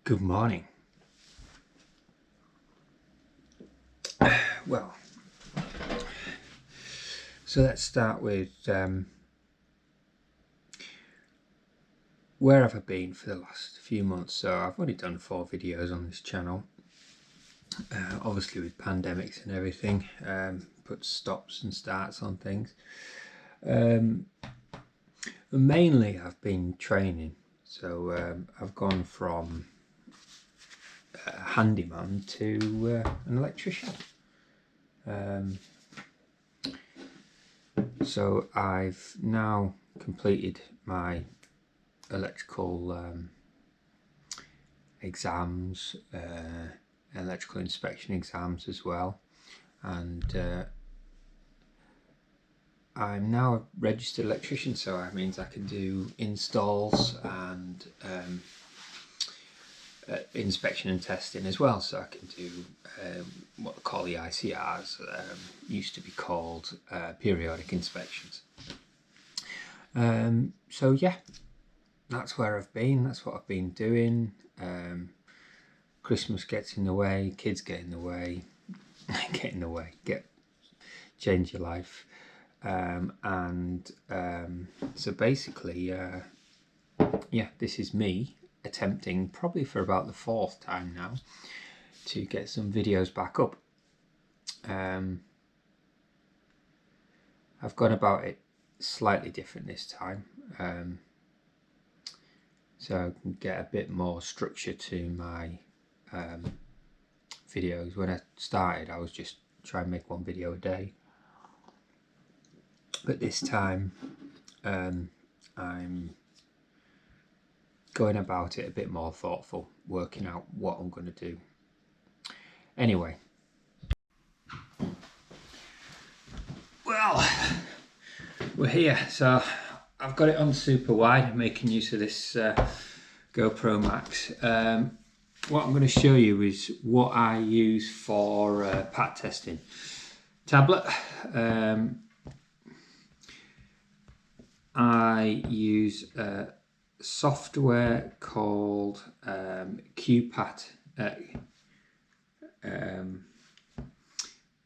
Good morning. Well, so let's start with where have I been for the last few months? So I've already done 4 videos on this channel. Obviously with pandemics and everything, put stops and starts on things. Mainly I've been training. So I've gone from a handyman to an electrician. So I've now completed my electrical exams, electrical inspection exams as well, and I'm now a registered electrician, so that means I can do installs and inspection and testing as well. So I can do what they call the ICRs, used to be called periodic inspections. So yeah, that's where I've been, that's what I've been doing. Christmas gets in the way, kids get in the way, change your life. So basically, yeah, this is me attempting, probably for about the 4th time now, to get some videos back up. I've gone about it slightly different this time, so I can get a bit more structure to my videos. When I started, I was just trying to make 1 video a day, but this time I'm going about it a bit more thoughtful, working out what I'm going to do. Anyway, well, we're here. So I've got it on super wide, making use of this GoPro Max. What I'm going to show you is what I use for pat testing. Tablet. I use software called QPAT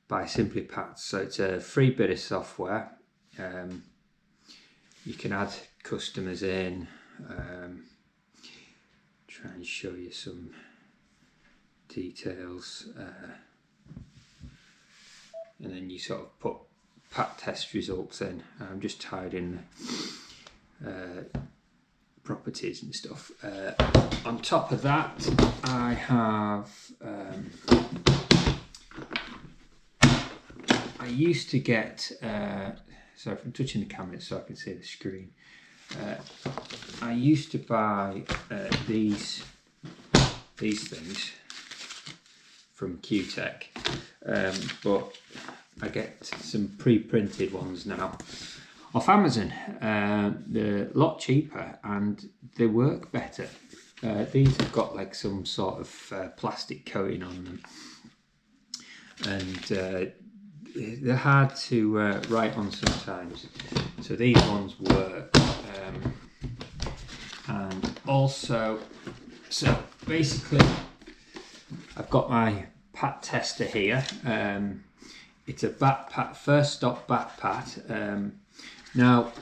by SimplyPat. So it's a free bit of software. You can add customers in. Try and show you some details, and then you sort of put pat test results in. I'm just tied in properties and stuff. On top of that, I have I used to get sorry if I'm touching the camera so I can see the screen. I used to buy these things from Q-Tech, but I get some pre-printed ones now off Amazon. They're a lot cheaper and they work better. These have got like some sort of plastic coating on them, and they're hard to write on sometimes. So these ones work. And also, so basically I've got my pat tester here. It's a bat pat, first stop bat pat. Now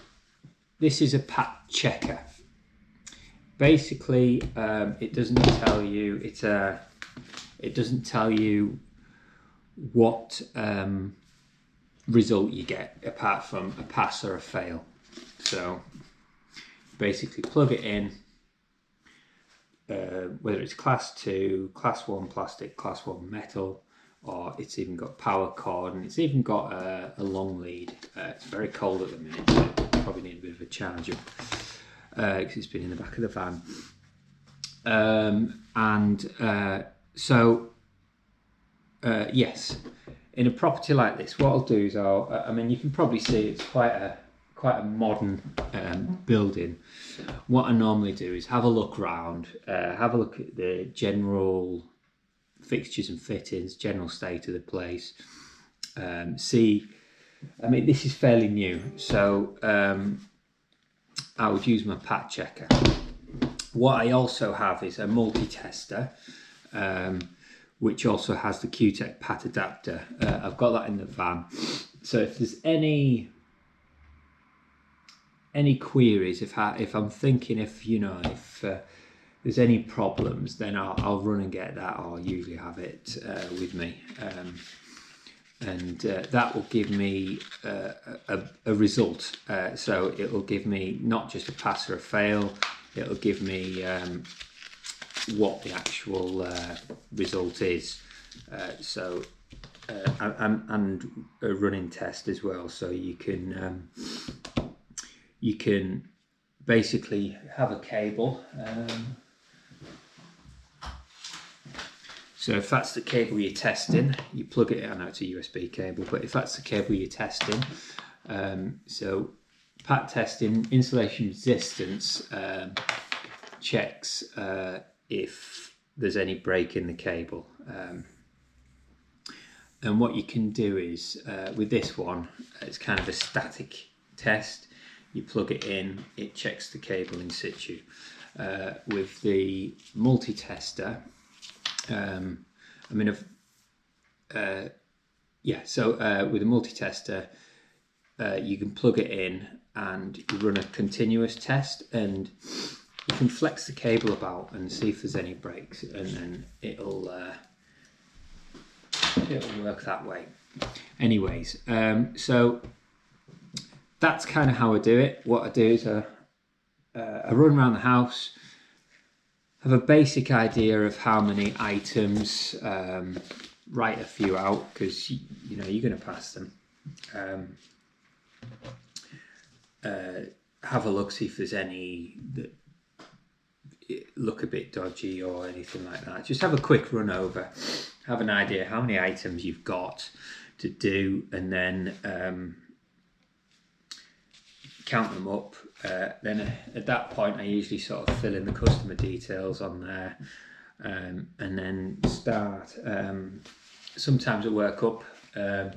this is a pat checker. Basically it doesn't tell you, it doesn't tell you what result you get apart from a pass or a fail. So basically plug it in, whether it's class 2, class 1 plastic, class 1 metal, or it's even got power cord, and it's even got a long lead. It's very cold at the minute, so probably need a bit of a charge up because it's been in the back of the van. Yes, in a property like this, what I'll do is I mean, you can probably see it's quite a modern building. What I normally do is have a look round, have a look at the general fixtures and fittings, general state of the place. See, I mean, this is fairly new, so I would use my pat checker. What I also have is a multi-tester, which also has the Q-Tech PAT adapter. I've got that in the van. So if there's any queries, if I'm thinking if there's any problems, then I'll run and get that. I'll usually have it with me, and that will give me a result. So it will give me not just a pass or a fail. It'll give me what the actual result is. And a running test as well. So you can basically have a cable. So if that's the cable you're testing, you plug it in. I know it's a USB cable, but if that's the cable you're testing, so PAT testing, insulation resistance checks if there's any break in the cable. And what you can do is, with this one, it's kind of a static test. You plug it in, it checks the cable in situ. With the multi-tester, with the multi-tester, you can plug it in and you run a continuous test, and you can flex the cable about and see if there's any breaks, and then it'll work that way. Anyways, so that's kind of how I do it. What I do is I run around the house, have a basic idea of how many items, write a few out, because you're going to pass them. Have a look, see if there's any that look a bit dodgy or anything like that. Just have a quick run over, have an idea how many items you've got to do, and then count them up. Then at that point I usually sort of fill in the customer details on there, and then start. Sometimes I work up and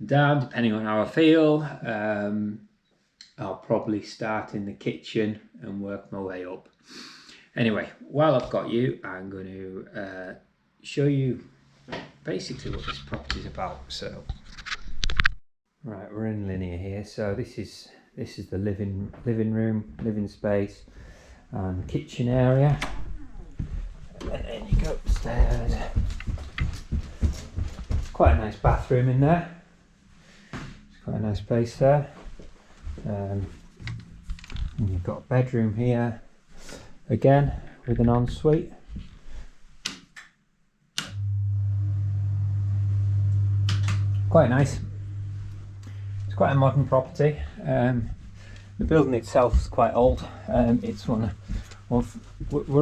down depending on how I feel. I'll probably start in the kitchen and work my way up. Anyway, while I've got you, I'm going to show you basically what this property is about. So, right, we're in Linear here. So this is the living room, living space, and kitchen area. And then you go upstairs. Quite a nice bathroom in there. It's quite a nice place there. And you've got a bedroom here, again with an ensuite. Quite nice. It's quite a modern property. The building itself is quite old. It's we're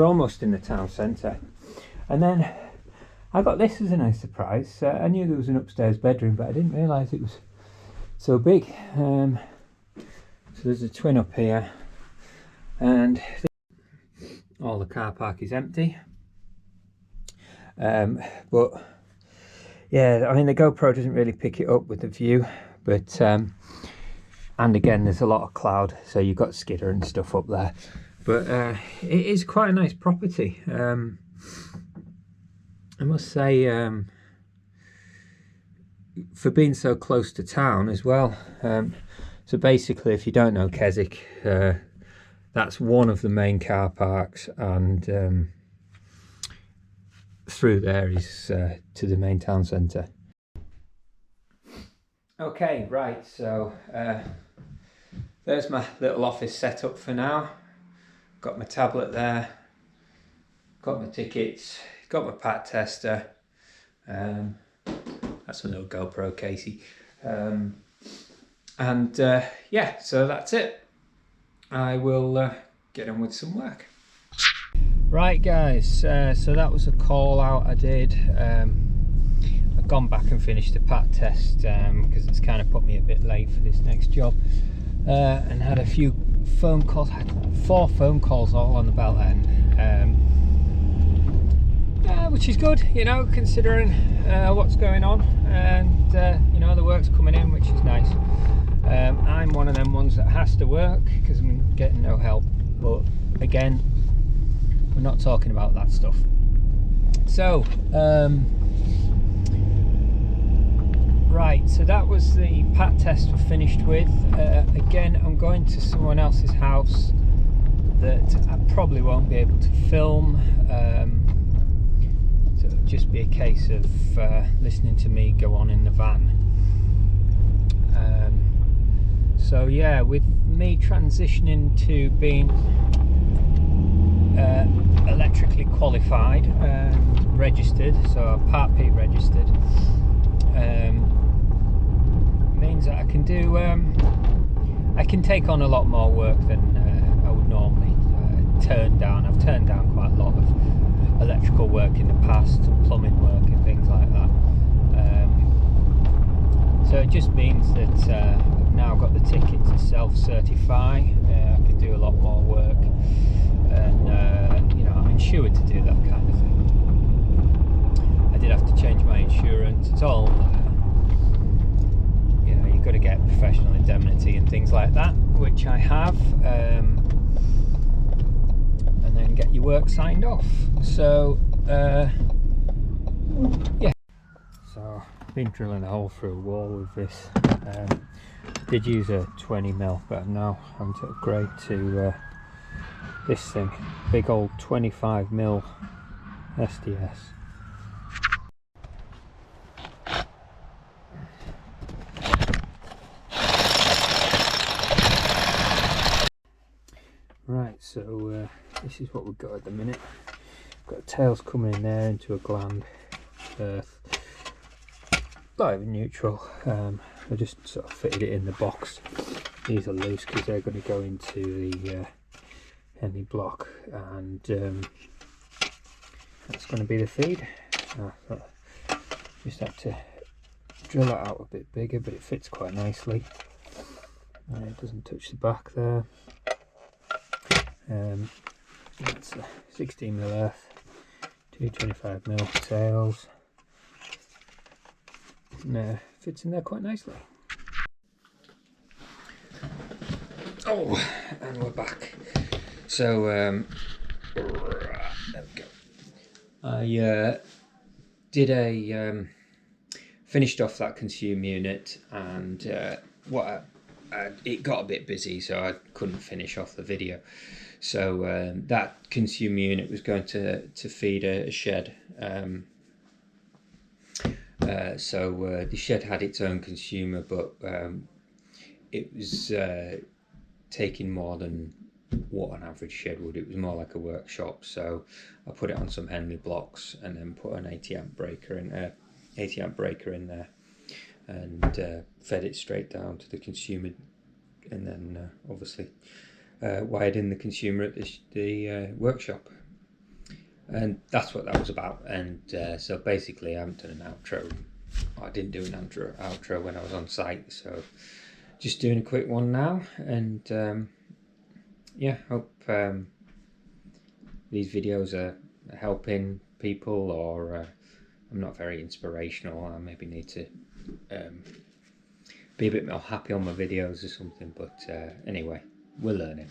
almost in the town centre. And then I got this as a nice surprise. I knew there was an upstairs bedroom, but I didn't realise it was so big. So there's a twin up here, and all the car park is empty. But yeah, I mean the GoPro doesn't really pick it up with the view, but and again there's a lot of cloud, so you've got skidder and stuff up there. But it is quite a nice property. I must say, for being so close to town as well. So basically, if you don't know Keswick, that's one of the main car parks, and through there is to the main town centre. Okay, right, so there's my little office set up for now. Got my tablet there, got my tickets, got my PAT tester. That's a little GoPro, Casey. And yeah, so that's it. I will get on with some work. Right guys, so that was a call out I did. I've gone back and finished the PAT test because it's kind of put me a bit late for this next job, and had a few phone calls. I had 4 phone calls all on the belt end, which is good, you know, considering what's going on, and you know, the work's coming in, which is nice. I'm one of them ones that has to work because I'm getting no help, but again, we're not talking about that stuff. So right, so that was the pat test we're finished with. Again, I'm going to someone else's house that I probably won't be able to film, so it'll just be a case of listening to me go on in the van. So yeah, with me transitioning to being electrically qualified and registered, so Part P registered, means that I can do I can take on a lot more work than I would normally turn down. I've turned down quite a lot of electrical work in the past, plumbing work and things like that. So it just means that I've now got the ticket to self-certify. I can do a lot more work, and you know, I'm insured to do that kind of thing. I did have to change my insurance. It's all you know, you've got to get professional indemnity and things like that, which I have, and then get your work signed off. So yeah, so I've been drilling a hole through a wall with this. Did use a 20mm, but I'm now having to upgrade to this thing, big old 25mm SDS. Right, so this is what we've got at the minute. Got tails coming in there into a gland earth, not even neutral. I just sort of fitted it in the box. These are loose because they're going to go into the Henley block, and that's going to be the feed. Just have to drill it out a bit bigger, but it fits quite nicely. It doesn't touch the back there. That's a 16mm earth, 225mm tails. And fits in there quite nicely. Oh, and we're back. So there we go. I did a finished off that consume unit, and it got a bit busy, so I couldn't finish off the video. So that consume unit was going to feed a shed. So the shed had its own consumer, but it was taking more than what an average shed would. It was more like a workshop, so I put it on some Henley blocks and then put an 80 amp breaker in there, and fed it straight down to the consumer, and then obviously wired in the consumer at the workshop. And that's what that was about. And so basically I haven't done an outro. I didn't do an outro when I was on site, so just doing a quick one now. And yeah, hope these videos are helping people, or I'm not very inspirational. I maybe need to be a bit more happy on my videos or something, but anyway, we're learning.